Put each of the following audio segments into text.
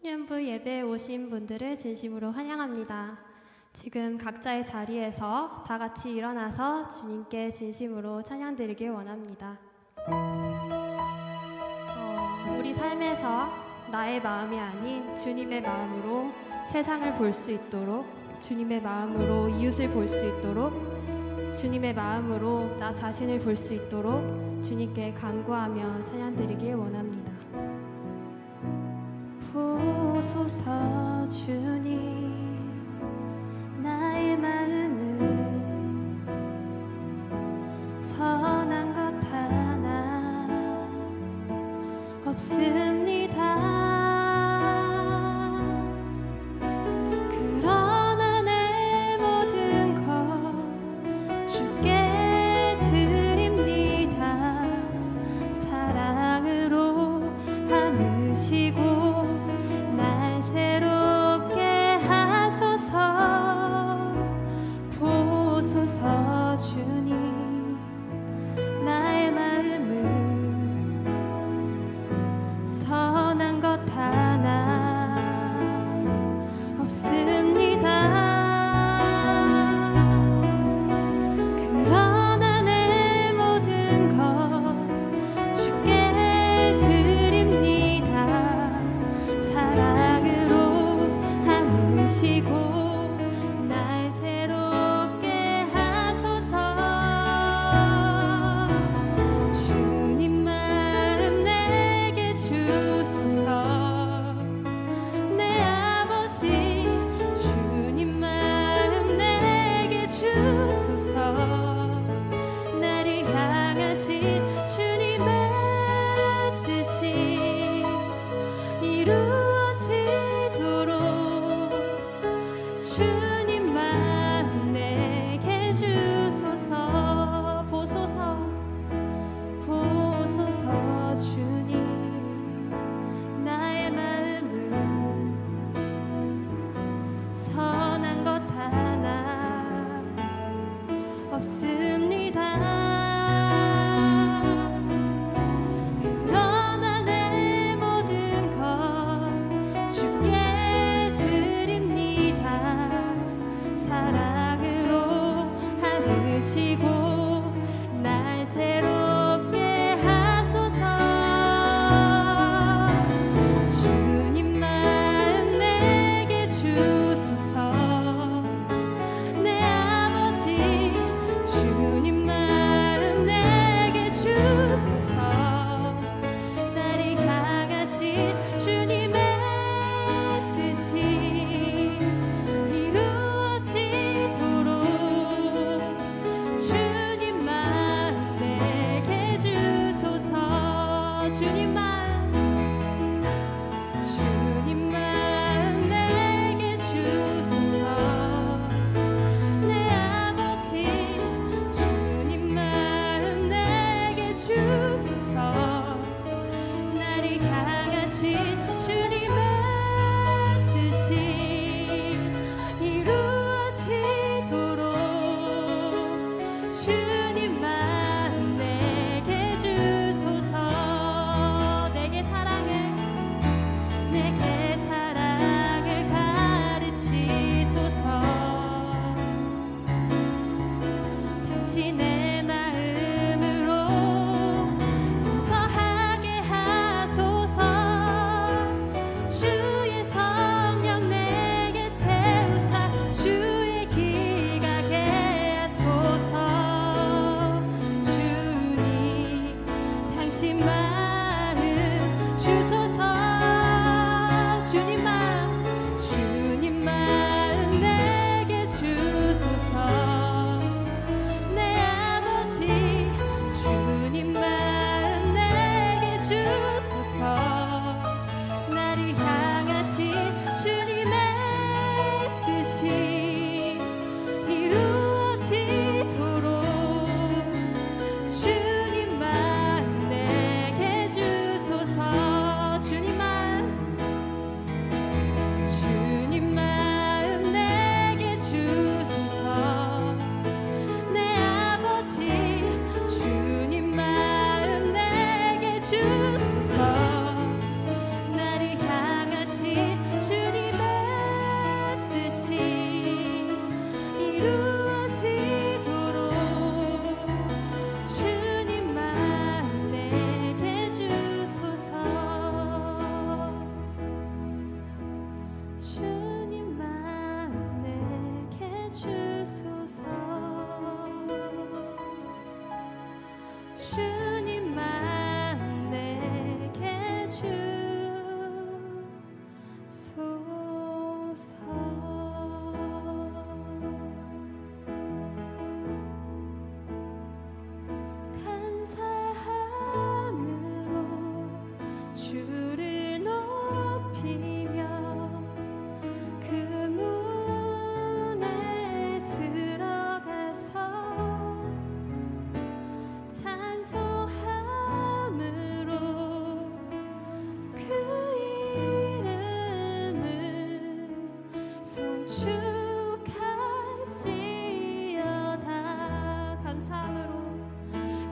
청년부 예배에 오신 분들을 진심으로 환영합니다. 지금 각자의 자리에서 다 같이 일어나서 주님께 진심으로 찬양드리길 원합니다. 우리 삶에서 나의 마음이 아닌 주님의 마음으로 세상을 볼 수 있도록, 주님의 마음으로 이웃을 볼 수 있도록, 주님의 마음으로 나 자신을 볼 수 있도록 주님께 간구하며 찬양드리길 원합니다. 보소서 주님, 나의 마음은 선한 것 하나 없습니다. 그러나 내 모든 것 주께 드립니다. 사랑으로 안으시고 날 새롭게 하소서. 보소서 주님, 나의 마음은 선한 것 하나 없습니다. 그러나 내 모든 것 주께 드립니다. 사랑으로 안으시고 날 새롭게 하소서. 주님 마음 내게 주소서. 내 아버지 주님 마음 내게 주소서. 나를 향하신 주님의 뜻이 이루어지도록 주님만 내게 주소서. 보소서, 보소서 주님, 나의 마음은 선한 것 하나 없습니다. 그러나 내 모든 것 주께 드립니다. 사랑으로 안으시고 날 새롭게 하소서. 주님 마음 내게 주소서. 내 아버지 주님 마음 내게 주소서. 나를 향하신 주님의 뜻이 이루어지도록 주님만 내게 주소서. 주님만 내게 주소서. 내 아버지 주님 마음 내게 주소서. 나를 향하신 주님의 뜻이 이루어지도록 주님만 내게 주소서. 내게 사랑을 가르치소서. 당신의 마음으로 용서하게 하소서. 주의 성령 내게 채우사 주의 길 가게 하소서. 주님, 당신 마음 주소서. 주님 마음 내게 주소서. 내 아버지 주님 마음 내게 주소서. 나를 향하신 주님의 뜻이 이루어지도록 주님만 내게 주소서. 주님 마음 내게 주소서. 내 아버지 주님 마음 내게 주소서. 나를 향하신 주님만 내게 주소서. 감사함으로 주를 높이며 그 문에 들어가서 찬송함으로 그 이름을 송축할지어다.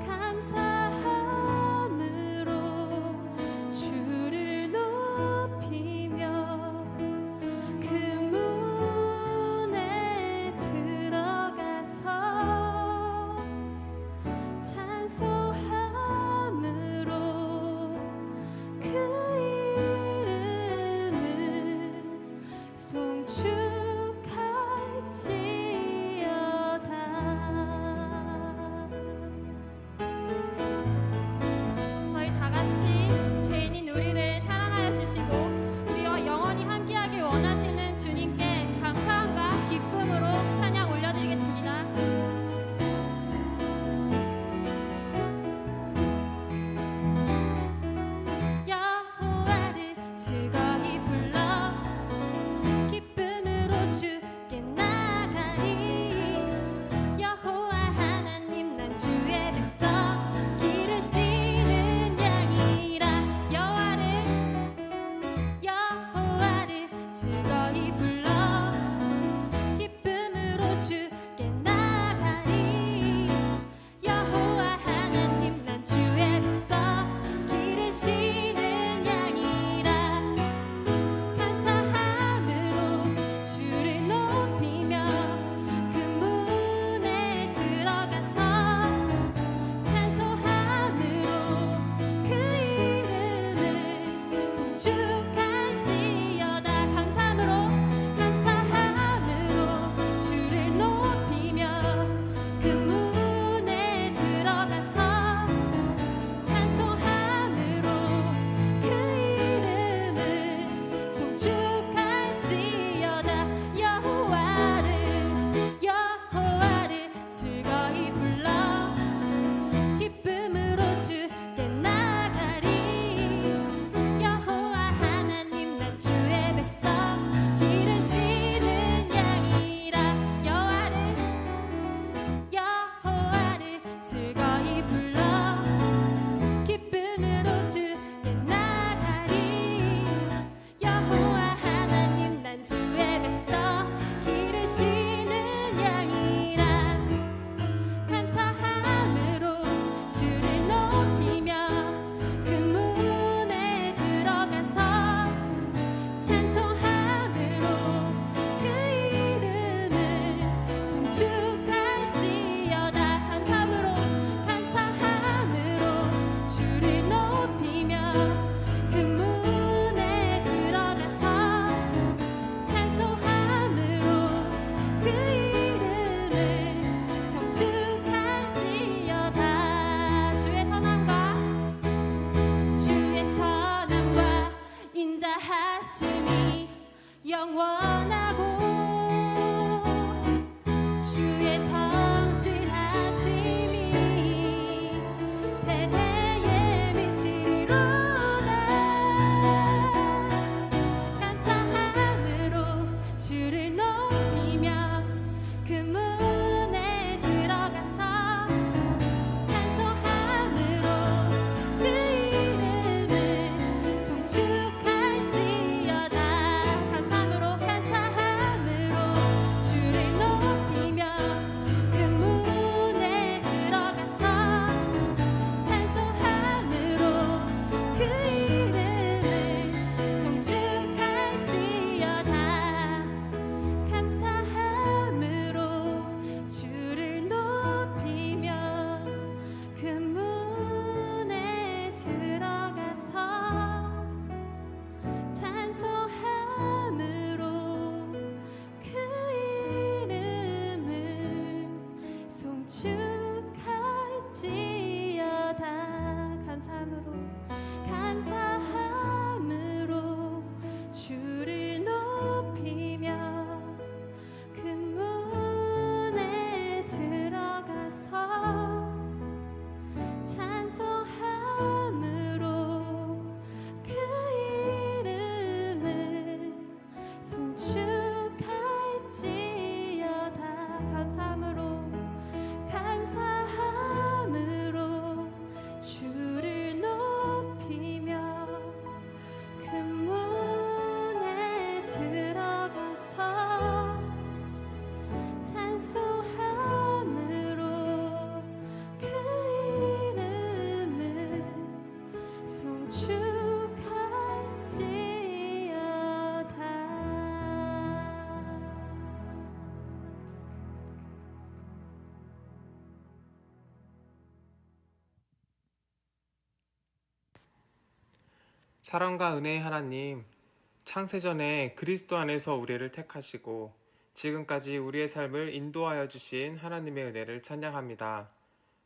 감사함으로 주를 높이며 그 문에 들어가서 찬송 사랑과 은혜의 하나님, 창세전에 그리스도 안에서 우리를 택하시고 지금까지 우리의 삶을 인도하여 주신 하나님의 은혜를 찬양합니다.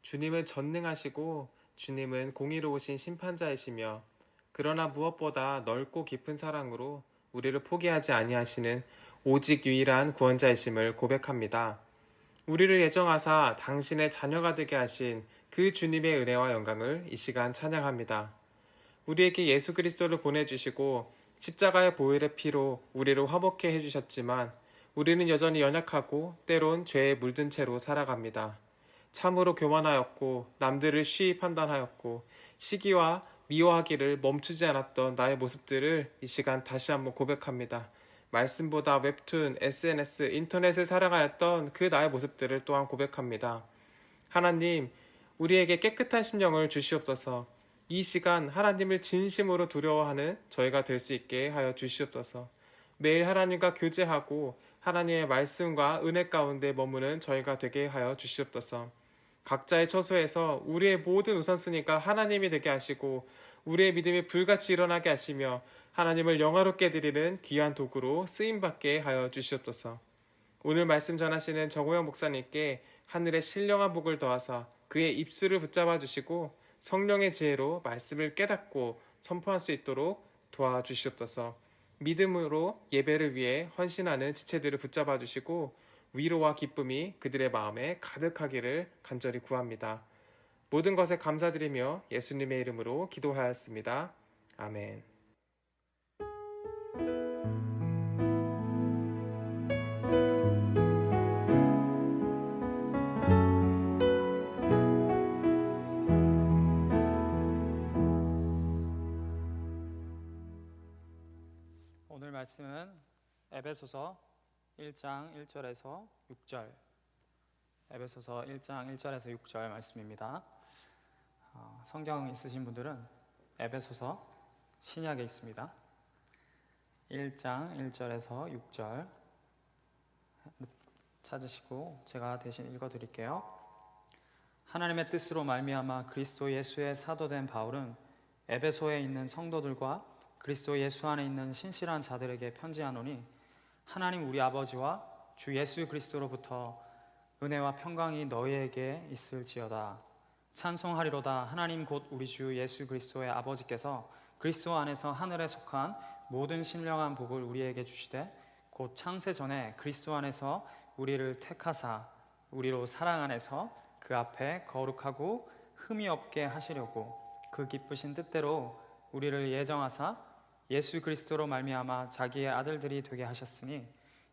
주님은 전능하시고 주님은 공의로우신 심판자이시며 그러나 무엇보다 넓고 깊은 사랑으로 우리를 포기하지 아니하시는 오직 유일한 구원자이심을 고백합니다. 우리를 예정하사 당신의 자녀가 되게 하신 그 주님의 은혜와 영광을 이 시간 찬양합니다. 우리에게 예수 그리스도를 보내주시고 십자가의 보혈의 피로 우리를 화목케 해주셨지만 우리는 여전히 연약하고 때론 죄에 물든 채로 살아갑니다. 참으로 교만하였고 남들을 쉬이 판단하였고 시기와 미워하기를 멈추지 않았던 나의 모습들을 이 시간 다시 한번 고백합니다. 말씀보다 웹툰, SNS, 인터넷을 사랑하였던 그 나의 모습들을 또한 고백합니다. 하나님, 우리에게 깨끗한 심령을 주시옵소서. 이 시간 하나님을 진심으로 두려워하는 저희가 될 수 있게 하여 주시옵소서. 매일 하나님과 교제하고 하나님의 말씀과 은혜 가운데 머무는 저희가 되게 하여 주시옵소서. 각자의 처소에서 우리의 모든 우선순위가 하나님이 되게 하시고 우리의 믿음이 불같이 일어나게 하시며 하나님을 영화롭게 드리는 귀한 도구로 쓰임받게 하여 주시옵소서. 오늘 말씀 전하시는 정호영 목사님께 하늘의 신령한 복을 더하사 그의 입술을 붙잡아 주시고 성령의 지혜로 말씀을 깨닫고 선포할 수 있도록 도와주시옵소서. 믿음으로 예배를 위해 헌신하는 지체들을 붙잡아 주시고 위로와 기쁨이 그들의 마음에 가득하기를 간절히 구합니다. 모든 것에 감사드리며 예수님의 이름으로 기도하였습니다. 아멘. 오늘 말씀은 에베소서 1장 1절에서 6절, 에베소서 1장 1절에서 6절 말씀입니다. 성경 있으신 분들은 에베소서 신약에 있습니다. 1장 1절에서 6절 찾으시고 제가 대신 읽어드릴게요. 하나님의 뜻으로 말미암아 그리스도 예수의 사도된 바울은 에베소에 있는 성도들과 그리스도 예수 안에 있는 신실한 자들에게 편지하노니 하나님 우리 아버지와 주 예수 그리스도로부터 은혜와 평강이 너희에게 있을지어다. 찬송하리로다. 하나님 곧 우리 주 예수 그리스도의 아버지께서 그리스도 안에서 하늘에 속한 모든 신령한 복을 우리에게 주시되 곧 창세 전에 그리스도 안에서 우리를 택하사 우리로 사랑 안에서 그 앞에 거룩하고 흠이 없게 하시려고 그 기쁘신 뜻대로 우리를 예정하사 예수 그리스도로 말미암아 자기의 아들들이 되게 하셨으니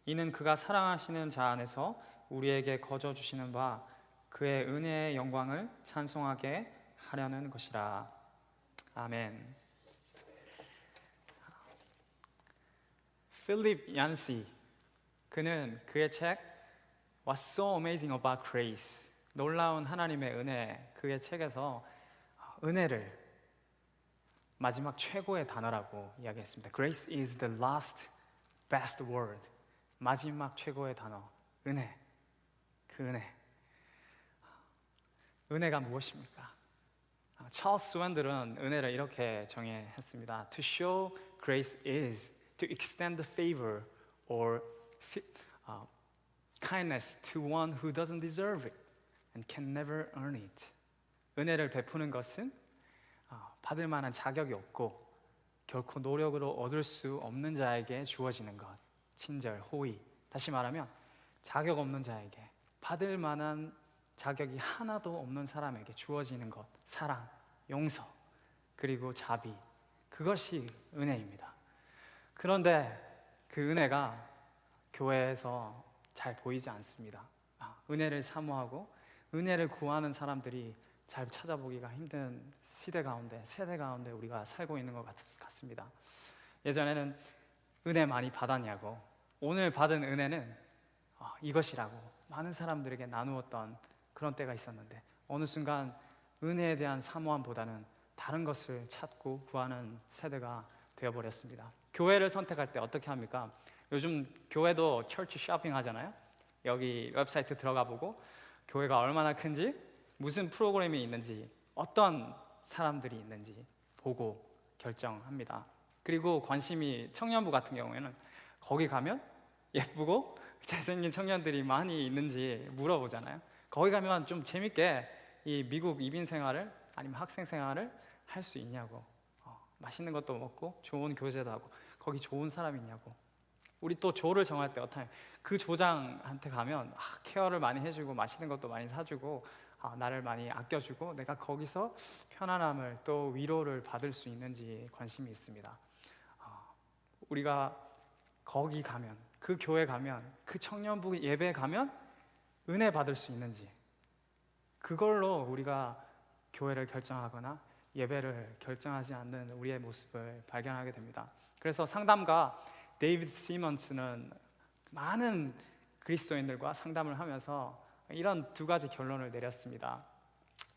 이는 그가 사랑하시는 자 안에서 우리에게 거저 주시는 바 그의 은혜의 영광을 찬송하게 하려는 것이라. 아멘. 필립 얀시, 그는 그의 책 What's so amazing about grace, 놀라운 하나님의 은혜, 그의 책에서 은혜를 마지막 최고의 단어라고 이야기했습니다. Grace is the last best word. 마지막 최고의 단어, 은혜. 그 은혜. 은혜가 무엇입니까? 찰스 스완들은 은혜를 이렇게 정의했습니다. To show grace is to extend the favor or kindness to one who doesn't deserve it and can never earn it. 은혜를 베푸는 것은 받을 만한 자격이 없고 결코 노력으로 얻을 수 없는 자에게 주어지는 것. 친절, 호의. 다시 말하면 자격 없는 자에게, 받을 만한 자격이 하나도 없는 사람에게 주어지는 것. 사랑, 용서, 그리고 자비. 그것이 은혜입니다. 그런데 그 은혜가 교회에서 잘 보이지 않습니다. 은혜를 사모하고 은혜를 구하는 사람들이 잘 찾아보기가 힘든 시대 가운데, 세대 가운데 우리가 살고 있는 것 같습니다. 예전에는 은혜 많이 받았냐고, 오늘 받은 은혜는 이것이라고 많은 사람들에게 나누었던 그런 때가 있었는데 어느 순간 은혜에 대한 사모함보다는 다른 것을 찾고 구하는 세대가 되어버렸습니다. 교회를 선택할 때 어떻게 합니까? 요즘 교회도 철치 쇼핑 하잖아요. 여기 웹사이트 들어가 보고 교회가 얼마나 큰지, 무슨 프로그램이 있는지, 어떤 사람들이 있는지 보고 결정합니다. 그리고 관심이 청년부 같은 경우에는 거기 가면 예쁘고 잘생긴 청년들이 많이 있는지 물어보잖아요. 거기 가면 좀 재밌게 이 미국 이민 생활을 아니면 학생 생활을 할 수 있냐고, 맛있는 것도 먹고 좋은 교제도 하고 거기 좋은 사람이 있냐고. 우리 또 조를 정할 때 어떠냐, 그 조장한테 가면 케어를 많이 해주고 맛있는 것도 많이 사주고 나를 많이 아껴주고 내가 거기서 편안함을 또 위로를 받을 수 있는지 관심이 있습니다. 우리가 거기 가면, 그 교회 가면, 그 청년부 예배에 가면 은혜 받을 수 있는지, 그걸로 우리가 교회를 결정하거나 예배를 결정하지 않는 우리의 모습을 발견하게 됩니다. 그래서 상담가 데이비드 시먼스는 많은 그리스도인들과 상담을 하면서 이런 두 가지 결론을 내렸습니다.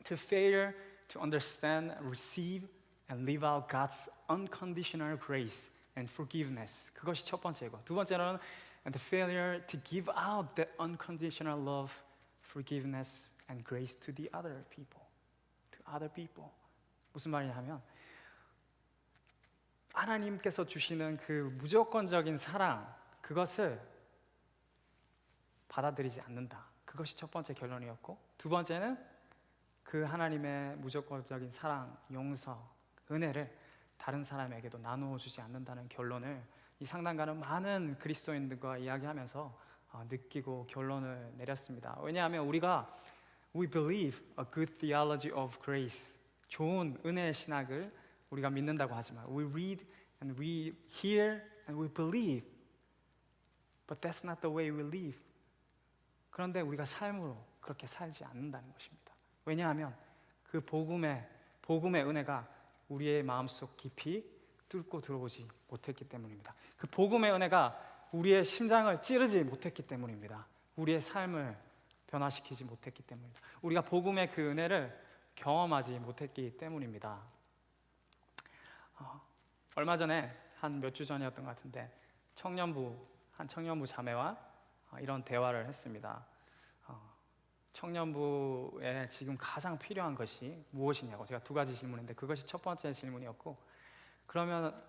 To fail to understand, receive and live out God's unconditional grace and forgiveness. 그것이 첫 번째고, 두 번째로는 and the failure to give out that unconditional love, forgiveness and grace to the other people. To other people. 무슨 말이냐면 하나님께서 주시는 그 무조건적인 사랑, 그것을 받아들이지 않는다. 그것이 첫 번째 결론이었고, 두 번째는 그 하나님의 무조건적인 사랑, 용서, 은혜를 다른 사람에게도 나누어 주지 않는다는 결론을 이 상담가는 많은 그리스도인들과 이야기하면서 느끼고 결론을 내렸습니다. 왜냐하면 우리가 We believe a good theology of grace, 좋은 은혜의 신학을 우리가 믿는다고 하지만 We read and we hear and we believe, but that's not the way we live. 그런데 우리가 삶으로 그렇게 살지 않는다는 것입니다. 왜냐하면 그 복음의 은혜가 우리의 마음속 깊이 뚫고 들어오지 못했기 때문입니다. 그 복음의 은혜가 우리의 심장을 찌르지 못했기 때문입니다. 우리의 삶을 변화시키지 못했기 때문입니다. 우리가 복음의 그 은혜를 경험하지 못했기 때문입니다. 얼마 전에 한 몇 주 전이었던 것 같은데 한 청년부 자매와 이런 대화를 했습니다. 청년부에 지금 가장 필요한 것이 무엇이냐고, 제가 두 가지 질문인데 그것이 첫 번째 질문이었고, 그러면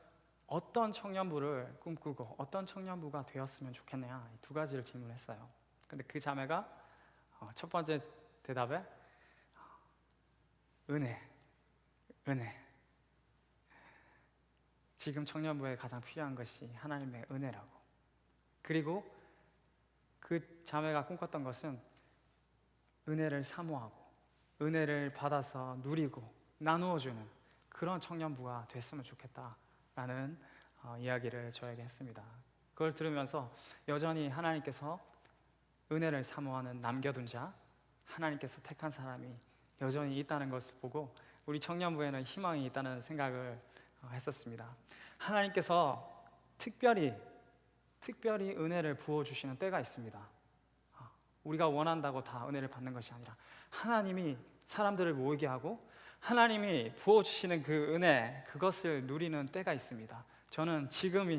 어떤 청년부를 꿈꾸고 어떤 청년부가 되었으면 좋겠냐, 이 두 가지를 질문했어요. 근데 그 자매가 첫 번째 대답에 은혜. 지금 청년부에 가장 필요한 것이 하나님의 은혜라고. 그리고 그 자매가 꿈꿨던 것은 은혜를 사모하고 은혜를 받아서 누리고 나누어주는 그런 청년부가 됐으면 좋겠다라는 이야기를 저에게 했습니다. 그걸 들으면서 여전히 하나님께서 은혜를 사모하는 남겨둔 자, 하나님께서 택한 사람이 여전히 있다는 것을 보고 우리 청년부에는 희망이 있다는 생각을 했었습니다. 하나님께서 특별히 은혜를 부어주시는 때가 있습니다. 우리가 원한다고 다 은혜를 받는 것이 아니라 하나님이 사람들을 모이게 하고 하나님이 부어주시는 그 은혜, 그것을 누리는 때가 있습니다. 저는 지금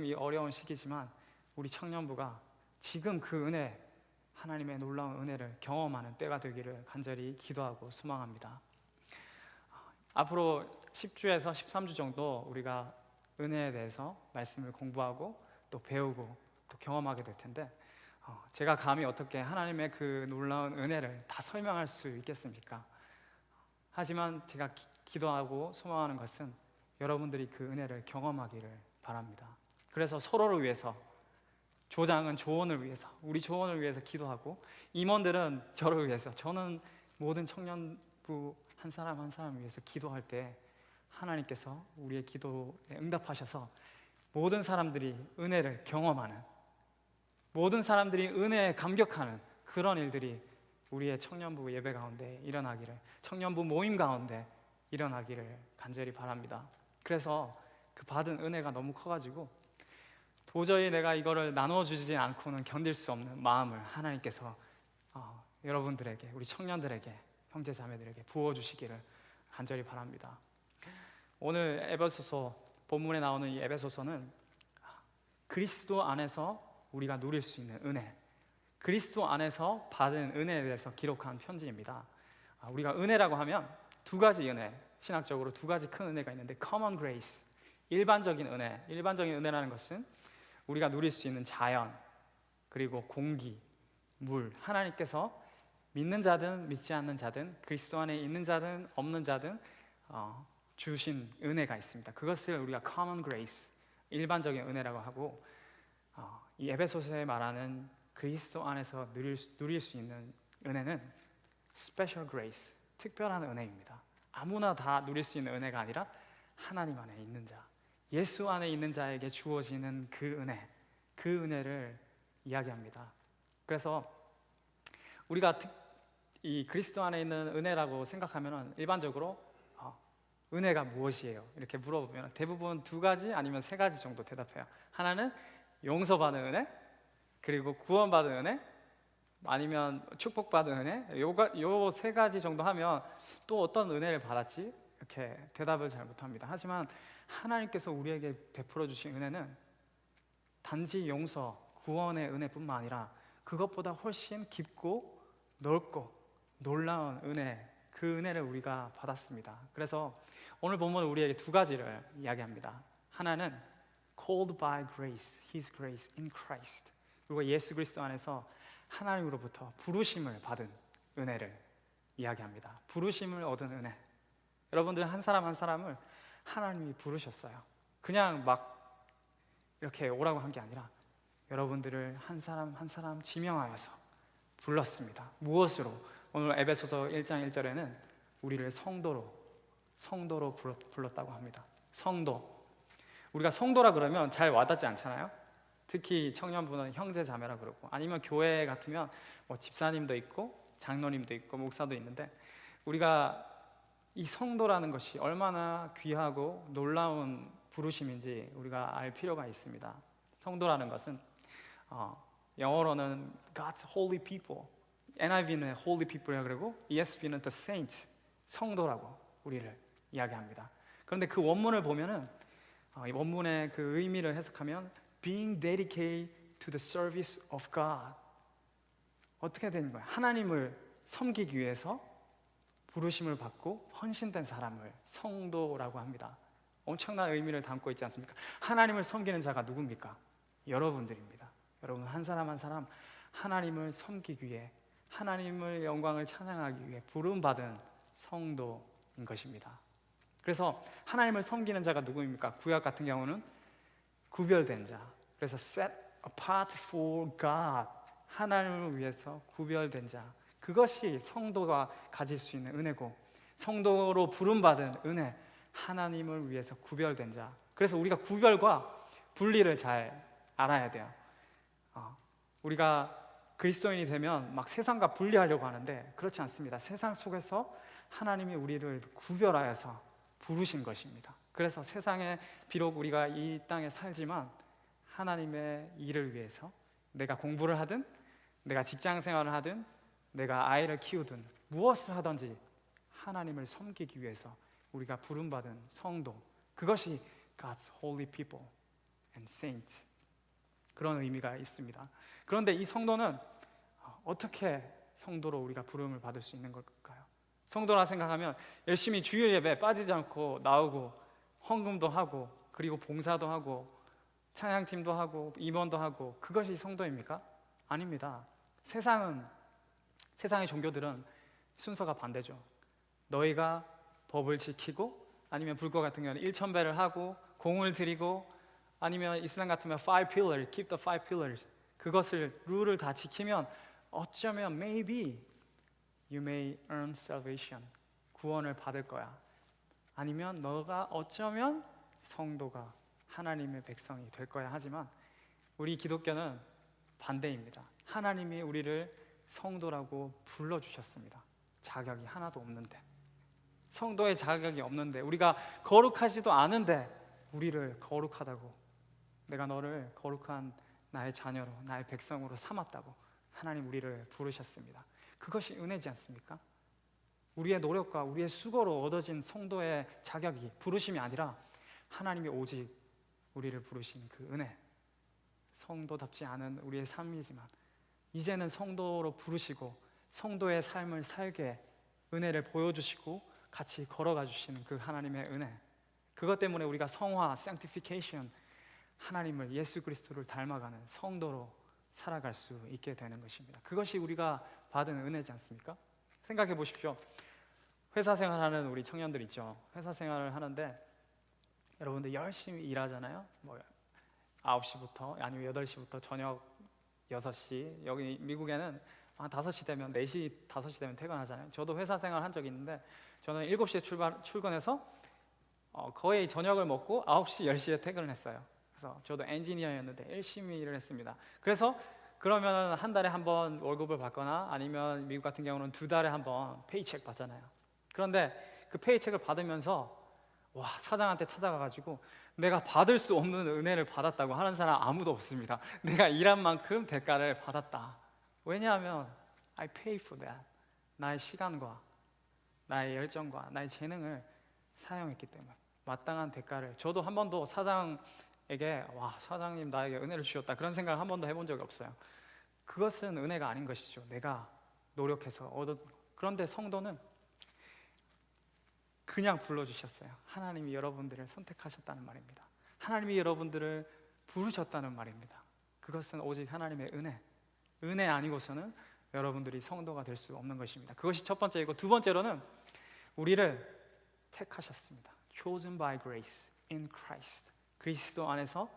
이 어려운 시기지만 우리 청년부가 지금 그 은혜, 하나님의 놀라운 은혜를 경험하는 때가 되기를 간절히 기도하고 소망합니다. 앞으로 10주에서 13주 정도 우리가 은혜에 대해서 말씀을 공부하고 또 배우고 또 경험하게 될 텐데 제가 감히 어떻게 하나님의 그 놀라운 은혜를 다 설명할 수 있겠습니까? 하지만 제가 기도하고 소망하는 것은 여러분들이 그 은혜를 경험하기를 바랍니다. 그래서 서로를 위해서, 조장은 조언을 위해서, 우리 조언을 위해서 기도하고, 임원들은 저를 위해서, 저는 모든 청년부 한 사람 한 사람을 위해서 기도할 때 하나님께서 우리의 기도에 응답하셔서 모든 사람들이 은혜를 경험하는, 모든 사람들이 은혜에 감격하는 그런 일들이 우리의 청년부 예배 가운데 일어나기를, 청년부 모임 가운데 일어나기를 간절히 바랍니다. 그래서 그 받은 은혜가 너무 커가지고 도저히 내가 이거를 나눠주지 않고는 견딜 수 없는 마음을 하나님께서 여러분들에게, 우리 청년들에게, 형제 자매들에게 부어주시기를 간절히 바랍니다. 오늘 에베소서 본문에 나오는 이 에베소서는 그리스도 안에서 우리가 누릴 수 있는 은혜, 그리스도 안에서 받은 은혜에 대해서 기록한 편지입니다. 우리가 은혜라고 하면 두 가지 은혜, 신학적으로 두 가지 큰 은혜가 있는데 common grace, 일반적인 은혜. 일반적인 은혜라는 것은 우리가 누릴 수 있는 자연, 그리고 공기, 물, 하나님께서 믿는 자든 믿지 않는 자든 그리스도 안에 있는 자든 없는 자든 주신 은혜가 있습니다. 그것을 우리가 common grace, 일반적인 은혜라고 하고, 이 에베소서에 말하는 그리스도 안에서 누릴 수 있는 은혜는 special grace, 특별한 은혜입니다. 아무나 다 누릴 수 있는 은혜가 아니라 하나님 안에 있는 자, 예수 안에 있는 자에게 주어지는 그 은혜, 그 은혜를 이야기합니다. 그래서 우리가 이 그리스도 안에 있는 은혜라고 생각하면 일반적으로 은혜가 무엇이에요? 이렇게 물어보면 대부분 두 가지 아니면 세 가지 정도 대답해요. 하나는 용서받은 은혜, 그리고 구원받은 은혜, 아니면 축복받은 은혜. 요 세 가지 정도 하면 또 어떤 은혜를 받았지? 이렇게 대답을 잘 못합니다. 하지만 하나님께서 우리에게 베풀어 주신 은혜는 단지 용서, 구원의 은혜뿐만 아니라 그것보다 훨씬 깊고 넓고 놀라운 은혜, 그 은혜를 우리가 받았습니다. 그래서 오늘 본문은 우리에게 두 가지를 이야기합니다. 하나는 called by grace, His grace in Christ, 그리고 예수 그리스도 안에서 하나님으로부터 부르심을 받은 은혜를 이야기합니다. 부르심을 얻은 은혜. 여러분들 한 사람 한 사람을 하나님이 부르셨어요. 그냥 막 이렇게 오라고 한 게 아니라 여러분들을 한 사람 한 사람 지명하여서 불렀습니다. 무엇으로? 오늘 에베소서 1장 1절에는 우리를 성도로 불렀다고 합니다. 성도. 우리가 성도라 그러면 잘 와닿지 않잖아요. 특히 청년부는 형제 자매라 그러고, 아니면 교회 같으면 뭐 집사님도 있고 장로님도 있고 목사도 있는데, 우리가 이 성도라는 것이 얼마나 귀하고 놀라운 부르심인지 우리가 알 필요가 있습니다. 성도라는 것은 영어로는 God's holy people, NIV는 holy people이라고 그러고 ESV는 the saints, 성도라고 우리를 이야기합니다. 그런데 그 원문을 보면은 이 원문의 그 의미를 해석하면 being dedicated to the service of God, 어떻게 되는 거예요? 하나님을 섬기기 위해서 부르심을 받고 헌신된 사람을 성도라고 합니다. 엄청난 의미를 담고 있지 않습니까? 하나님을 섬기는 자가 누굽니까? 여러분들입니다. 여러분 한 사람 한 사람 하나님을 섬기기 위해, 하나님을 영광을 찬양하기 위해 부름받은 성도인 것입니다. 그래서 하나님을 섬기는 자가 누구입니까? 구약 같은 경우는 구별된 자, 그래서 set apart for God, 하나님을 위해서 구별된 자, 그것이 성도가 가질 수 있는 은혜고, 성도로 부름받은 은혜, 하나님을 위해서 구별된 자. 그래서 우리가 구별과 분리를 잘 알아야 돼요. 우리가 그리스도인이 되면 막 세상과 분리하려고 하는데 그렇지 않습니다. 세상 속에서 하나님이 우리를 구별하여서 부르신 것입니다. 그래서 세상에 비록 우리가 이 땅에 살지만 하나님의 일을 위해서, 내가 공부를 하든 내가 직장 생활을 하든 내가 아이를 키우든 무엇을 하든지 하나님을 섬기기 위해서 우리가 부름받은 성도, 그것이 God's holy people and saint, 그런 의미가 있습니다. 그런데 이 성도는 어떻게 성도로 우리가 부름을 받을 수 있는 걸까요? 성도라 생각하면 열심히 주일 예배 빠지지 않고 나오고 헌금도 하고 그리고 봉사도 하고 찬양팀도 하고 임원도 하고, 그것이 성도입니까? 아닙니다. 세상의 종교들은 순서가 반대죠. 너희가 법을 지키고, 아니면 불교 같은 경우는 일천배를 하고 공을 드리고, 아니면 이슬람 같으면 five pillars, keep the five pillars, 그것을 룰을 다 지키면 어쩌면 maybe you may earn salvation, 구원을 받을 거야. 아니면 너가 어쩌면 성도가, 하나님의 백성이 될 거야. 하지만 우리 기독교는 반대입니다. 하나님이 우리를 성도라고 불러주셨습니다. 자격이 하나도 없는데, 성도의 자격이 없는데, 우리가 거룩하지도 않은데 우리를 거룩하다고, 내가 너를 거룩한 나의 자녀로, 나의 백성으로 삼았다고 하나님 우리를 부르셨습니다. 그것이 은혜지 않습니까? 우리의 노력과 우리의 수고로 얻어진 성도의 자격이, 부르심이 아니라 하나님이 오직 우리를 부르신 그 은혜, 성도답지 않은 우리의 삶이지만 이제는 성도로 부르시고 성도의 삶을 살게 은혜를 보여주시고 같이 걸어가 주시는 그 하나님의 은혜, 그것 때문에 우리가 성화, sanctification, 하나님을, 예수 그리스도를 닮아가는 성도로 살아갈 수 있게 되는 것입니다. 그것이 우리가 받은 은혜지 않습니까? 생각해 보십시오. 회사 생활하는 우리 청년들 있죠. 회사 생활을 하는데 여러분들 열심히 일하잖아요. 뭐 9시부터 아니면 8시부터 저녁 6시, 여기 미국에는 한 5시 되면 4시, 5시 되면 퇴근하잖아요. 저도 회사 생활 한 적이 있는데 저는 7시에 출근해서 거의 저녁을 먹고 9시, 10시에 퇴근을 했어요. 그래서 저도 엔지니어였는데 열심히 일을 했습니다. 그래서 그러면 한 달에 한 번 월급을 받거나 아니면 미국 같은 경우는 2달에 한 번 페이책 받잖아요. 그런데 그 페이책을 받으면서 와, 사장한테 찾아가가지고 내가 받을 수 없는 은혜를 받았다고 하는 사람 아무도 없습니다. 내가 일한 만큼 대가를 받았다. 왜냐하면 I pay for that. 나의 시간과 나의 열정과 나의 재능을 사용했기 때문에 마땅한 대가를. 저도 한 번도 사장에게 와, 사장님 나에게 은혜를 주셨다 그런 생각을 한 번도 해본 적이 없어요. 그것은 은혜가 아닌 것이죠. 내가 노력해서 얻은. 그런데 성도는 그냥 불러주셨어요. 하나님이 여러분들을 선택하셨다는 말입니다. 하나님이 여러분들을 부르셨다는 말입니다. 그것은 오직 하나님의 은혜 아니고서는 여러분들이 성도가 될 수 없는 것입니다. 그것이 첫 번째이고, 두 번째로는 우리를 택하셨습니다. Chosen by grace in Christ. 그리스도 안에서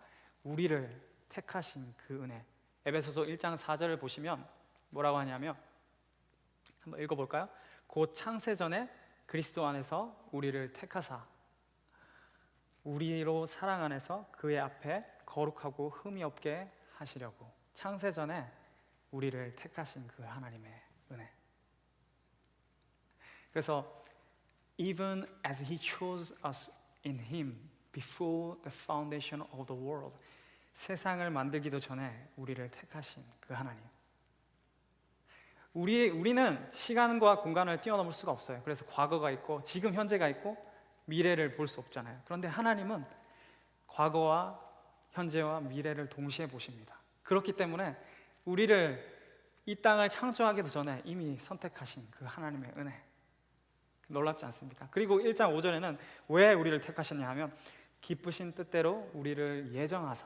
우리를 택하신 그 은혜. 에베소서 1장 4절을 보시면 뭐라고 하냐면, 한번 읽어볼까요? 곧 창세전에 그리스도 안에서 우리를 택하사 우리로 사랑 안에서 그의 앞에 거룩하고 흠이 없게 하시려고. 창세전에 우리를 택하신 그 하나님의 은혜. 그래서 even as he chose us in him before the foundation of the world. 세상을 만들기도 전에 우리를 택하신 그 하나님. 우리는 시간과 공간을 뛰어넘을 수가 없어요. 그래서 과거가 있고 지금 현재가 있고 미래를 볼 수 없잖아요. 그런데 하나님은 과거와 현재와 미래를 동시에 보십니다. 그렇기 때문에 우리를 이 땅을 창조하기도 전에 이미 선택하신 그 하나님의 은혜, 놀랍지 않습니까? 그리고 1장 5절에는 왜 우리를 택하셨냐 하면 기쁘신 뜻대로 우리를 예정하사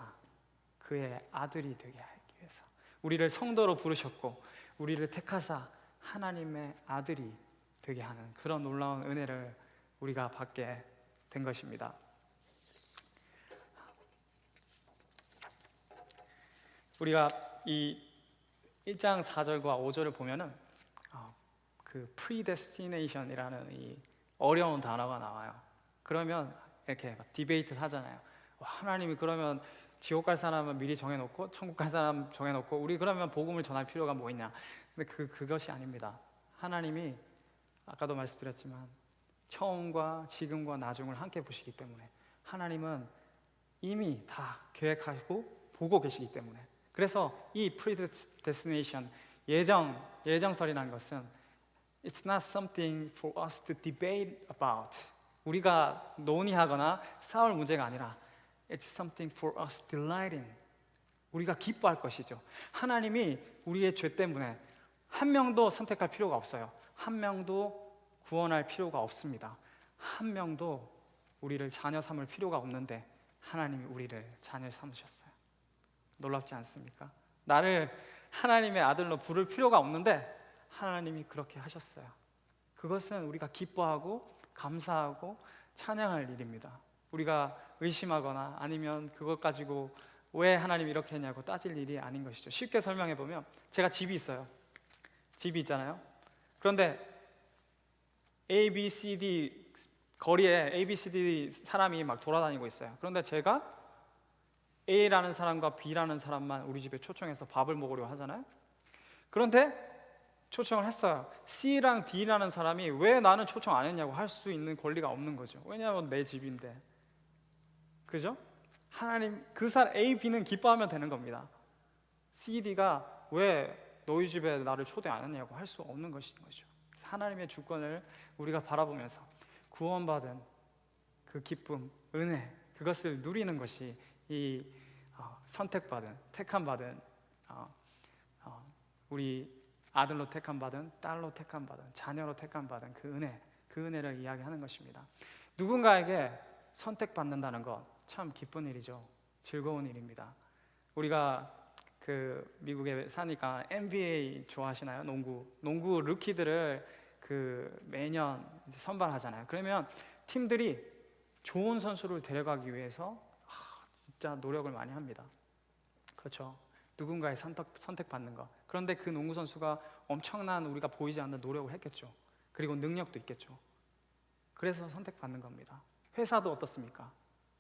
그의 아들이 되게 하기 위해서 우리를 성도로 부르셨고 우리를 택하사 하나님의 아들이 되게 하는 그런 놀라운 은혜를 우리가 받게 된 것입니다. 우리가 이 1장 4절과 5절을 보면은 그 predestination이라는 이 어려운 단어가 나와요. 그러면 이렇게 막 디베이트를 하잖아요. 하나님이 그러면 지옥 갈 사람은 미리 정해놓고 천국 갈 사람 정해놓고 우리 그러면 복음을 전할 필요가 뭐 있냐? 근데 그것이 아닙니다. 하나님이 아까도 말씀드렸지만 처음과 지금과 나중을 함께 보시기 때문에 하나님은 이미 다 계획하고 보고 계시기 때문에, 그래서 이 predestination, 예정설이라는 것은 it's not something for us to debate about. 우리가 논의하거나 싸울 문제가 아니라 it's something for us to delight in. 우리가 기뻐할 것이죠. 하나님이 우리의 죄 때문에 한 명도 선택할 필요가 없어요. 한 명도 구원할 필요가 없습니다. 한 명도 우리를 자녀 삼을 필요가 없는데 하나님이 우리를 자녀 삼으셨어요. 놀랍지 않습니까? 나를 하나님의 아들로 부를 필요가 없는데 하나님이 그렇게 하셨어요. 그것은 우리가 기뻐하고 감사하고 찬양할 일입니다. 우리가 의심하거나 아니면 그것 가지고 왜 하나님 이렇게 했냐고 따질 일이 아닌 것이죠. 쉽게 설명해 보면 제가 집이 있어요. 집이 있잖아요. 그런데 A, B, C, D 거리에 A, B, C, D 사람이 막 돌아다니고 있어요. 그런데 제가 A라는 사람과 B라는 사람만 우리 집에 초청해서 밥을 먹으려 하잖아요. 그런데 초청을 했어요. C랑 D라는 사람이 왜 나는 초청 안 했냐고 할 수 있는 권리가 없는 거죠. 왜냐하면 내 집인데. 그죠? 하나님 그 사람 A, B는 기뻐하면 되는 겁니다. C, D가 왜 너희 집에 나를 초대 안 했냐고 할 수 없는 것인 거죠. 하나님의 주권을 우리가 바라보면서 구원받은 그 기쁨, 은혜, 그것을 누리는 것이 이 선택받은, 택함받은 우리 아들로 택함받은, 딸로 택함받은, 자녀로 택함받은 그 은혜, 그 은혜를 이야기하는 것입니다. 누군가에게 선택받는다는 것 참 기쁜 일이죠. 즐거운 일입니다. 우리가 그 미국에 사니까 NBA 좋아하시나요? 농구 루키들을 그 매년 이제 선발하잖아요. 그러면 팀들이 좋은 선수를 데려가기 위해서 진짜 노력을 많이 합니다. 그렇죠. 누군가의 선택받는 것. 그런데 그 농구 선수가 엄청난 우리가 보이지 않는 노력을 했겠죠. 그리고 능력도 있겠죠. 그래서 선택받는 겁니다. 회사도 어떻습니까?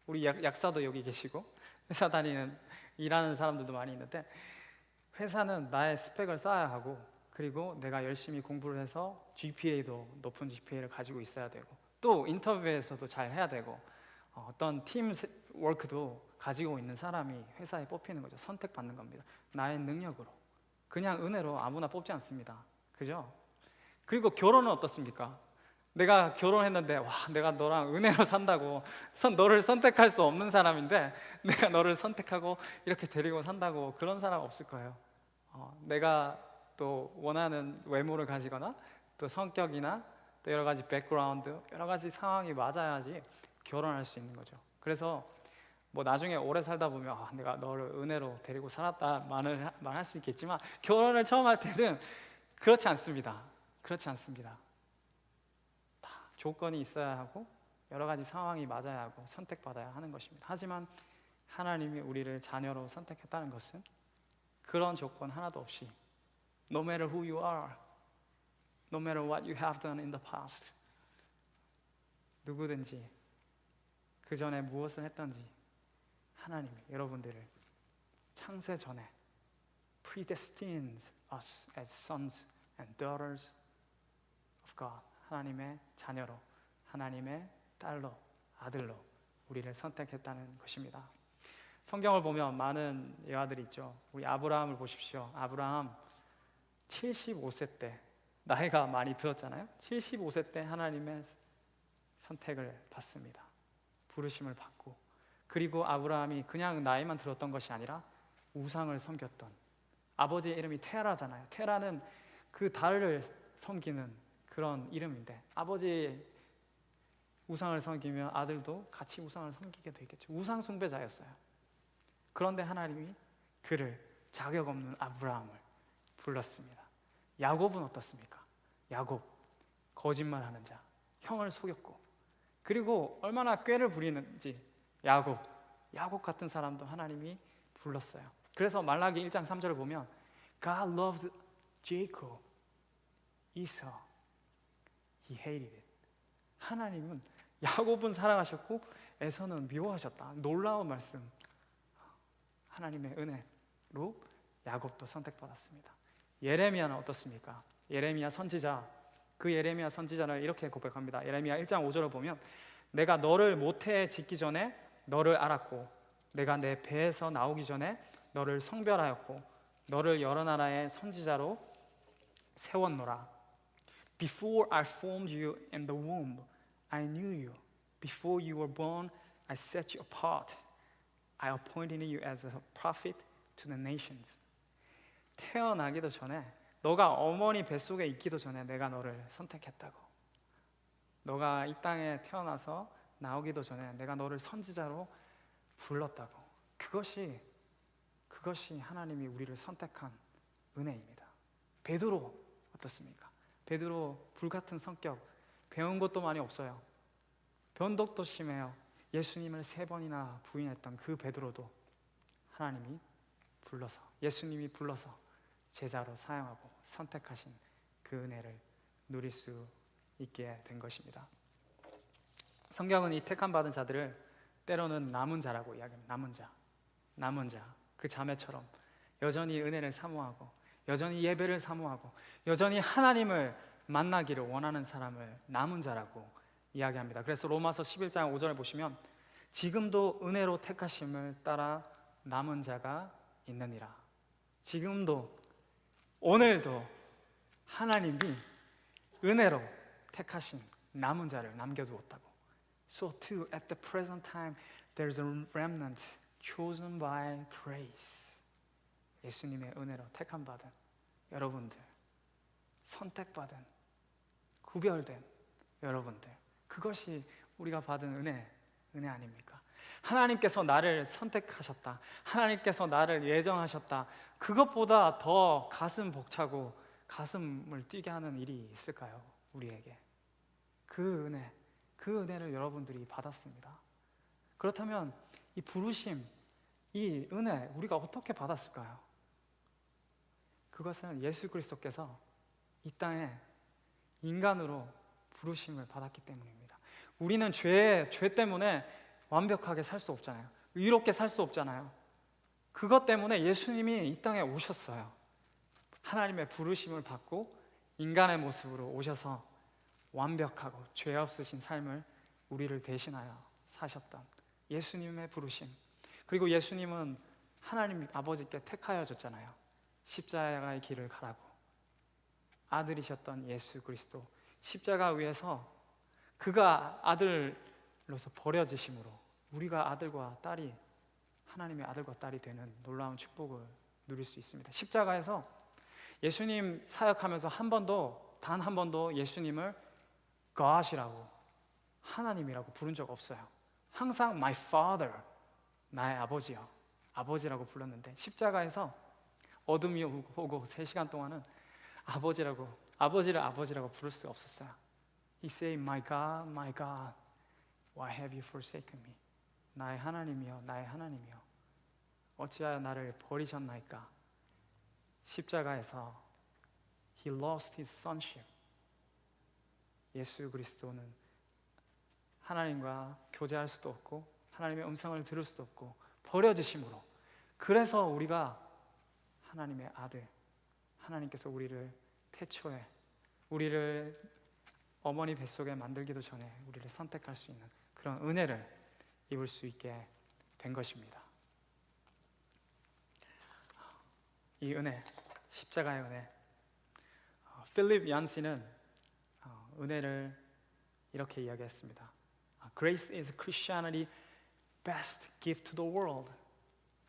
우리 약사도 여기 계시고 회사 다니는 일하는 사람들도 많이 있는데 회사는 나의 스펙을 쌓아야 하고 그리고 내가 열심히 공부를 해서 GPA도 높은 GPA를 가지고 있어야 되고 또 인터뷰에서도 잘 해야 되고 어떤 팀 워크도 가지고 있는 사람이 회사에 뽑히는 거죠. 선택받는 겁니다. 나의 능력으로. 그냥 은혜로 아무나 뽑지 않습니다. 그죠? 그리고 결혼은 어떻습니까? 내가 결혼했는데 내가 너랑 은혜로 산다고 너를 선택할 수 없는 사람인데 내가 너를 선택하고 이렇게 데리고 산다고 그런 사람 없을 거예요. 내가 또 원하는 외모를 가지거나 또 성격이나 또 여러 가지 백그라운드 여러 가지 상황이 맞아야지 결혼할 수 있는 거죠. 그래서 뭐 나중에 오래 살다 보면 내가 너를 은혜로 데리고 살았다 말할 수 있겠지만 결혼을 처음 할 때는 그렇지 않습니다. 그렇지 않습니다. 다 조건이 있어야 하고 여러 가지 상황이 맞아야 하고 선택받아야 하는 것입니다. 하지만 하나님이 우리를 자녀로 선택했다는 것은 그런 조건 하나도 없이 No matter who you are, no matter what you have done in the past 누구든지 그 전에 무엇을 했던지 하나님이 여러분들을 창세 전에 predestined us as sons and daughters of God 하나님의 자녀로 하나님의 딸로 아들로 우리를 선택했다는 것입니다. 성경을 보면 많은 예화들이 있죠. 우리 아브라함을 보십시오. 아브라함 75세 때 나이가 많이 들었잖아요. 75세 때 하나님의 선택을 받습니다. 부르심을 받고 그리고 아브라함이 그냥 나이만 들었던 것이 아니라 우상을 섬겼던 아버지의 이름이 테라잖아요. 테라는 그 달을 섬기는 그런 이름인데 아버지의 우상을 섬기면 아들도 같이 우상을 섬기게 되겠죠. 우상 숭배자였어요. 그런데 하나님이 그를 자격 없는 아브라함을 불렀습니다. 야곱은 어떻습니까? 야곱 거짓말하는 자, 형을 속였고 그리고 얼마나 꾀를 부리는지 야곱 같은 사람도 하나님이 불렀어요. 그래서 말라기 1장 3절을 보면 God loved Jacob, Esau, He hated it. 하나님은 야곱은 사랑하셨고 에서는 미워하셨다. 놀라운 말씀. 하나님의 은혜로 야곱도 선택받았습니다. 예레미야는 어떻습니까? 예레미야 선지자, 그 예레미야 선지자는 이렇게 고백합니다. 예레미야 1장 5절을 보면 내가 너를 모태에 짓기 전에 너를 알았고 내가 내 배에서 나오기 전에 너를 성별하였고 너를 여러 나라의 선지자로 세웠노라. Before I formed you in the womb, I knew you. Before you were born, I set you apart. I appointed you as a prophet to the nations. 태어나기도 전에 너가 어머니 뱃속에 있기도 전에 내가 너를 선택했다고. 너가 이 땅에 태어나서 나오기도 전에 내가 너를 선지자로 불렀다고. 그것이 하나님이 우리를 선택한 은혜입니다. 베드로 어떻습니까? 베드로 불같은 성격, 배운 것도 많이 없어요. 변덕도 심해요. 예수님을 3번이나 부인했던 그 베드로도 하나님이 불러서 예수님이 불러서 제자로 사용하고 선택하신 그 은혜를 누릴 수 있게 된 것입니다. 성경은 이 택함 받은 자들을 때로는 남은 자라고 이야기합니다. 남은 자, 그 자매처럼 여전히 은혜를 사모하고 여전히 예배를 사모하고 여전히 하나님을 만나기를 원하는 사람을 남은 자라고 이야기합니다. 그래서 로마서 11장 5절을 보시면 지금도 은혜로 택하심을 따라 남은 자가 있느니라. 지금도 오늘도 하나님이 은혜로 택하신 남은 자를 남겨두었다고. So too at the present time there's a remnant chosen by grace. 예수님의 은혜로 택함 받은 여러분들, 선택받은 구별된 여러분들, 그것이 우리가 받은 은혜 아닙니까? 하나님께서 나를 선택하셨다, 하나님께서 나를 예정하셨다, 그것보다 더 가슴 벅차고 가슴을 뛰게 하는 일이 있을까요? 우리에게 그 은혜를 여러분들이 받았습니다. 그렇다면 이 부르심, 이 은혜 우리가 어떻게 받았을까요? 그것은 예수 그리스도께서 이 땅에 인간으로 부르심을 받았기 때문입니다. 우리는 죄 때문에 완벽하게 살 수 없잖아요. 의롭게 살 수 없잖아요. 그것 때문에 예수님이 이 땅에 오셨어요. 하나님의 부르심을 받고 인간의 모습으로 오셔서 완벽하고 죄 없으신 삶을 우리를 대신하여 사셨던 예수님의 부르심. 그리고 예수님은 하나님 아버지께 택하여졌잖아요. 십자가의 길을 가라고. 아들이셨던 예수 그리스도, 십자가 위에서 그가 아들로서 버려지심으로 우리가 아들과 딸이, 하나님의 아들과 딸이 되는 놀라운 축복을 누릴 수 있습니다. 십자가에서 예수님 사역하면서 단 한 번도 예수님을 God이라고, 하나님이라고 부른 적 없어요. 항상 My Father, 나의 아버지요, 아버지라고 불렀는데 십자가에서 어둠이 오고 3시간 동안은 아버지를 아버지라고 부를 수 없었어요. He said, My God, why have you forsaken me? 나의 하나님이여, 나의 하나님이여, 어찌하여 나를 버리셨나이까? 십자가에서 He lost His sonship. 예수 그리스도는 하나님과 교제할 수도 없고 하나님의 음성을 들을 수도 없고 버려지심으로, 그래서 우리가 하나님의 아들, 하나님께서 우리를 태초에, 우리를 어머니 뱃속에 만들기도 전에 우리를 선택할 수 있는 그런 은혜를 입을 수 있게 된 것입니다. 이 은혜, 십자가의 은혜, 필립 얀시는 은혜를 이렇게 이야기했습니다. Grace is Christianity's best gift to the world.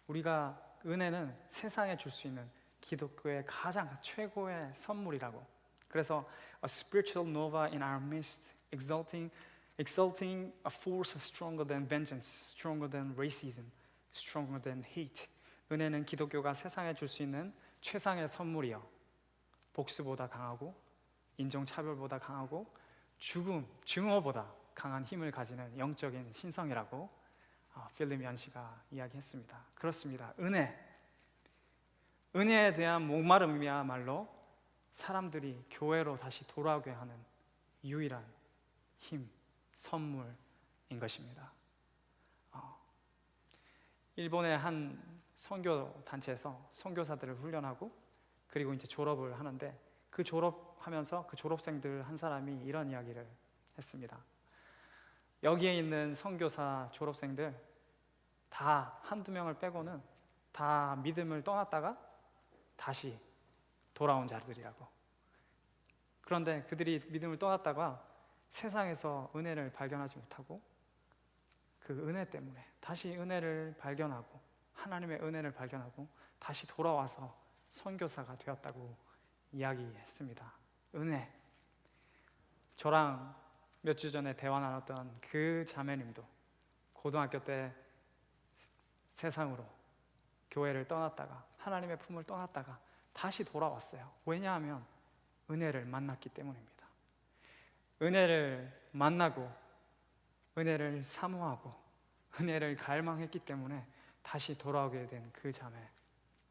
우리가 은혜는 세상에 줄 수 있는 기독교의 가장 최고의 선물이라고. 그래서 a spiritual nova in our midst, exalting a force stronger than vengeance, stronger than racism, stronger than hate. 은혜는 기독교가 세상에 줄 수 있는 최상의 선물이요, 복수보다 강하고 인종차별보다 강하고 증오보다 강한 힘을 가지는 영적인 신성이라고 필립 얀시가 이야기했습니다. 그렇습니다. 은혜에 대한 목마름이야말로 사람들이 교회로 다시 돌아오게 하는 유일한 힘, 선물인 것입니다. 일본의 한 선교 단체에서 선교사들을 훈련하고 그리고 이제 졸업을 하는데, 그 졸업하면서 그 졸업생들 한 사람이 이런 이야기를 했습니다. 여기에 있는 선교사 졸업생들 다 한두 명을 빼고는 다 믿음을 떠났다가 다시 돌아온 자들이라고. 그런데 그들이 믿음을 떠났다가 세상에서 은혜를 발견하지 못하고 그 은혜 때문에 다시 은혜를 발견하고 하나님의 은혜를 발견하고 다시 돌아와서 선교사가 되었다고 이야기했습니다. 은혜. 저랑 몇 주 전에 대화 나눴던 그 자매님도 고등학교 때 세상으로 교회를 떠났다가 하나님의 품을 떠났다가 다시 돌아왔어요. 왜냐하면 은혜를 만났기 때문입니다. 은혜를 만나고 은혜를 사모하고 은혜를 갈망했기 때문에 다시 돌아오게 된 그 자매.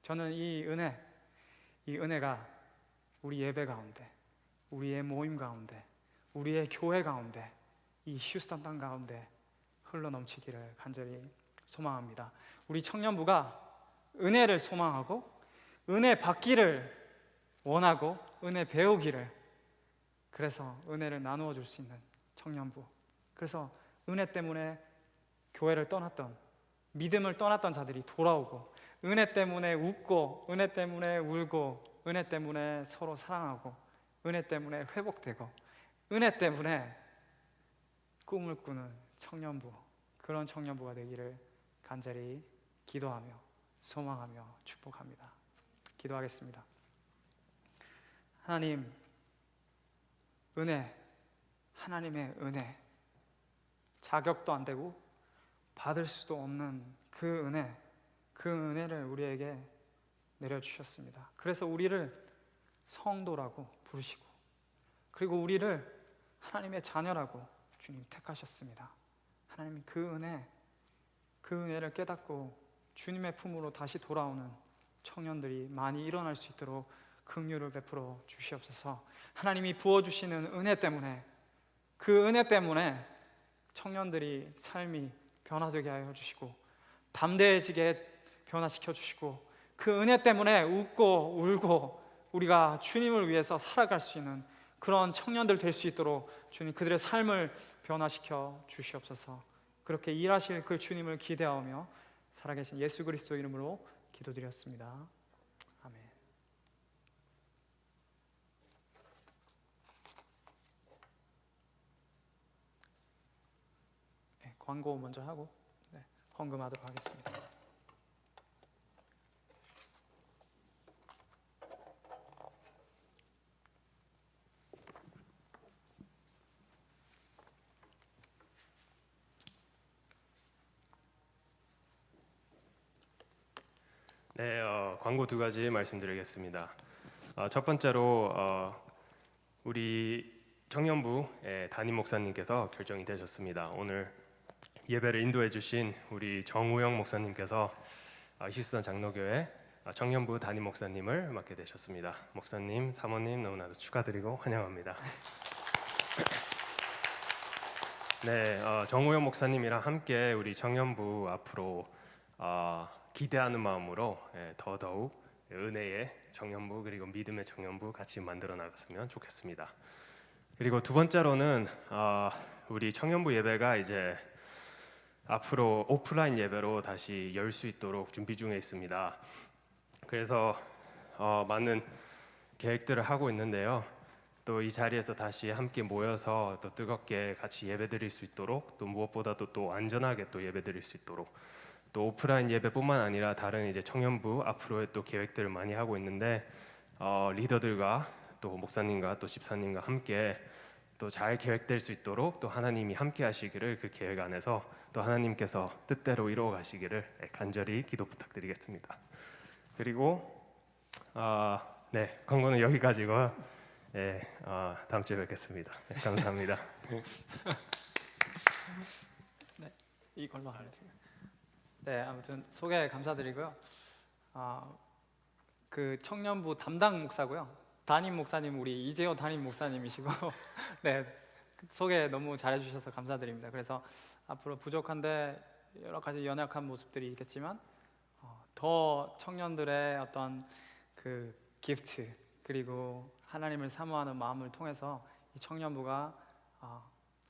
저는 이 은혜가 우리 예배 가운데, 우리의 모임 가운데, 우리의 교회 가운데, 이 휴스턴 땅 가운데 흘러넘치기를 간절히 소망합니다. 우리 청년부가 은혜를 소망하고 은혜 받기를 원하고 은혜 배우기를, 그래서 은혜를 나누어 줄 수 있는 청년부, 그래서 은혜 때문에 교회를 떠났던, 믿음을 떠났던 자들이 돌아오고, 은혜 때문에 웃고, 은혜 때문에 울고, 은혜 때문에 서로 사랑하고, 은혜 때문에 회복되고, 은혜 때문에 꿈을 꾸는 청년부, 그런 청년부가 되기를 간절히 기도하며 소망하며 축복합니다. 기도하겠습니다. 하나님, 은혜, 하나님의 은혜, 자격도 안 되고 받을 수도 없는 그 은혜를 우리에게 내려주셨습니다. 그래서 우리를 성도라고 부르시고, 그리고 우리를 하나님의 자녀라고 주님 택하셨습니다. 하나님 그 은혜를 깨닫고 주님의 품으로 다시 돌아오는 청년들이 많이 일어날 수 있도록 긍휼을 베풀어 주시옵소서. 하나님이 부어주시는 은혜 때문에, 그 은혜 때문에 청년들이 삶이 변화되게 하여 주시고 담대해지게 변화시켜 주시고, 그 은혜 때문에 웃고 울고 우리가 주님을 위해서 살아갈 수 있는 그런 청년들 될 수 있도록 주님 그들의 삶을 변화시켜 주시옵소서. 그렇게 일하실 그 주님을 기대하며 살아계신 예수 그리스도 이름으로 기도드렸습니다. 아멘. 네, 광고 먼저 하고 헌금하도록 하겠습니다. 네, 광고 두 가지 말씀드리겠습니다. 첫 번째로 우리 청년부의 담임 목사님께서 결정이 되셨습니다. 오늘 예배를 인도해 주신 우리 정우영 목사님께서 히스턴 장로교회 청년부 담임 목사님을 맡게 되셨습니다. 목사님, 사모님 너무나도 축하드리고 환영합니다. 네, 정우영 목사님이랑 함께 우리 청년부 앞으로 기대하는 마음으로 더더욱 은혜의 청년부 그리고 믿음의 청년부 같이 만들어 나갔으면 좋겠습니다. 그리고 두 번째로는 우리 청년부 예배가 이제 앞으로 오프라인 예배로 다시 열 수 있도록 준비 중에 있습니다. 그래서 많은 계획들을 하고 있는데요. 또 이 자리에서 다시 함께 모여서 또 뜨겁게 같이 예배드릴 수 있도록, 또 무엇보다도 또 안전하게 또 예배드릴 수 있도록, 또 오프라인 예배뿐만 아니라 다른 이제 청년부 앞으로의 또 계획들을 많이 하고 있는데 리더들과 또 목사님과 또 집사님과 함께 또 잘 계획될 수 있도록 또 하나님이 함께 하시기를 그 계획 안에서 또 하나님께서 뜻대로 이루어 가시기를 간절히 기도 부탁드리겠습니다. 그리고 네, 광고는 여기까지고요. 네, 다음 주에 뵙겠습니다. 네, 감사합니다. 네, 이걸로 하겠습니다. 네, 아무튼 소개 감사드리고요. 그 청년부 담당 목사고요. 담임 목사님 우리 이재호 담임 목사님이시고, 네, 소개 너무 잘해주셔서 감사드립니다. 그래서 앞으로 부족한데 여러 가지 연약한 모습들이 있겠지만 더 청년들의 어떤 그 기프트 그리고 하나님을 사모하는 마음을 통해서 이 청년부가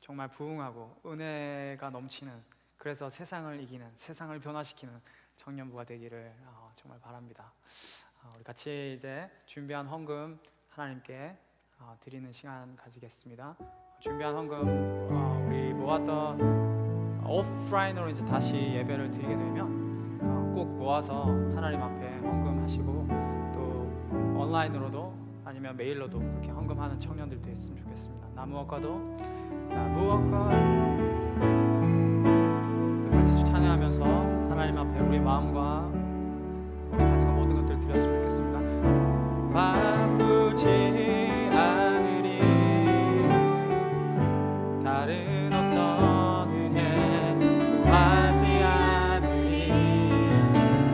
정말 부흥하고 은혜가 넘치는, 그래서 세상을 이기는, 세상을 변화시키는 청년부가 되기를 정말 바랍니다. 우리 같이 이제 준비한 헌금 하나님께 드리는 시간 가지겠습니다. 준비한 헌금 우리 모았던 오프라인으로 이제 다시 예배를 드리게 되면 꼭 모아서 하나님 앞에 헌금하시고, 또 온라인으로도 아니면 메일로도 그렇게 헌금하는 청년들 됐으면 좋겠습니다. 나 무엇과도 같이 찬양하면서 하나님 앞에 우리 마음과 우리 가진 모든 것들을 드렸으면 좋겠습니다. 바쁘지 않으리 다른 어떤 은혜 구하지 않으리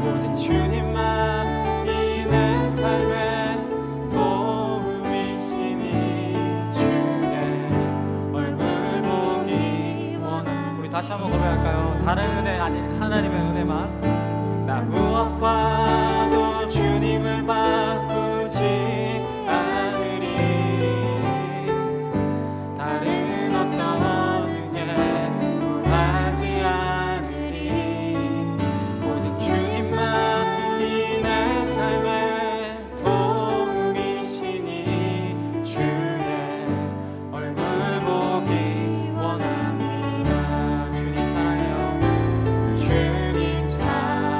오직 주님만이 내 삶에 도움이시니 주의 얼굴 보기 원하. 우리 다시 한번 고백할까요? 다른 은혜 아닌 하나님의 은혜만. 나 무엇과도 주님을 바꾸지 않으리 다른 어떤 은혜 구하지 않으리 오직 주님만이 내 삶에 도움이시니 주의 얼굴 보기 원합니다. 주님 사랑해요. 주님 사랑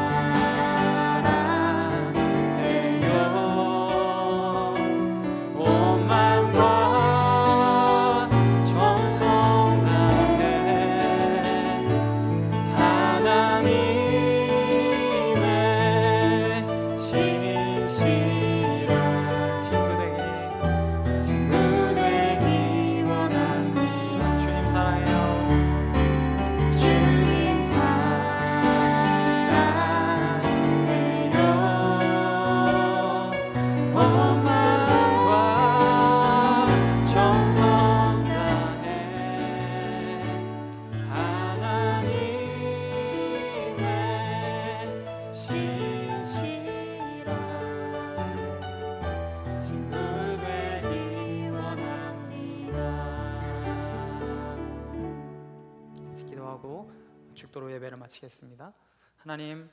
기도하고 축도로 예배를 마치겠습니다. 하나님,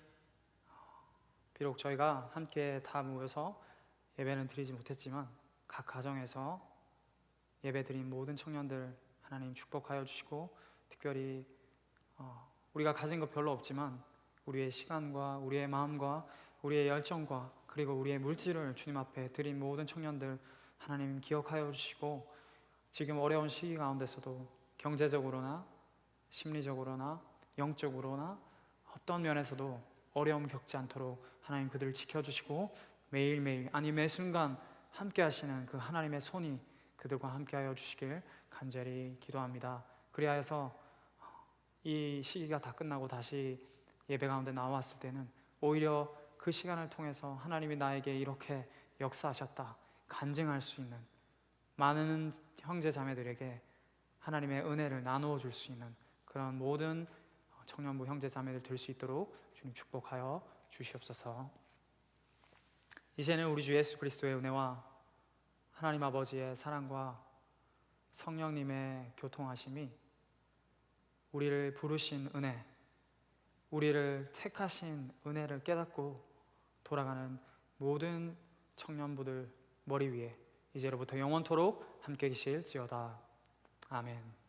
비록 저희가 함께 다 모여서 예배는 드리지 못했지만 각 가정에서 예배 드린 모든 청년들 하나님 축복하여 주시고, 특별히 우리가 가진 것 별로 없지만 우리의 시간과 우리의 마음과 우리의 열정과 그리고 우리의 물질을 주님 앞에 드린 모든 청년들 하나님 기억하여 주시고, 지금 어려운 시기 가운데서도 경제적으로나 심리적으로나 영적으로나 어떤 면에서도 어려움 겪지 않도록 하나님 그들을 지켜주시고, 매일매일 아니 매 순간 함께 하시는 그 하나님의 손이 그들과 함께 하여 주시길 간절히 기도합니다. 그리하여서 이 시기가 다 끝나고 다시 예배 가운데 나왔을 때는 오히려 그 시간을 통해서 하나님이 나에게 이렇게 역사하셨다 간증할 수 있는, 많은 형제 자매들에게 하나님의 은혜를 나누어 줄 수 있는 그런 모든 청년부 형제 자매들 될 수 있도록 주님 축복하여 주시옵소서. 이제는 우리 주 예수 그리스도의 은혜와 하나님 아버지의 사랑과 성령님의 교통하심이, 우리를 부르신 은혜, 우리를 택하신 은혜를 깨닫고 돌아가는 모든 청년부들 머리 위에 이제로부터 영원토록 함께 계실지어다. 아멘.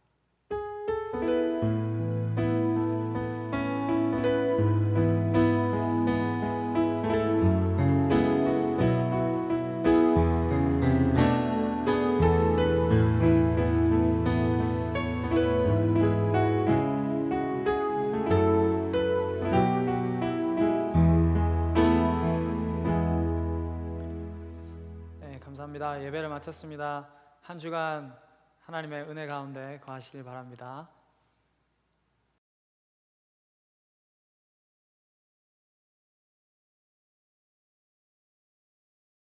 감사합니다. 예배를 마쳤습니다. 한 주간 하나님의 은혜 가운데 거하시길 바랍니다.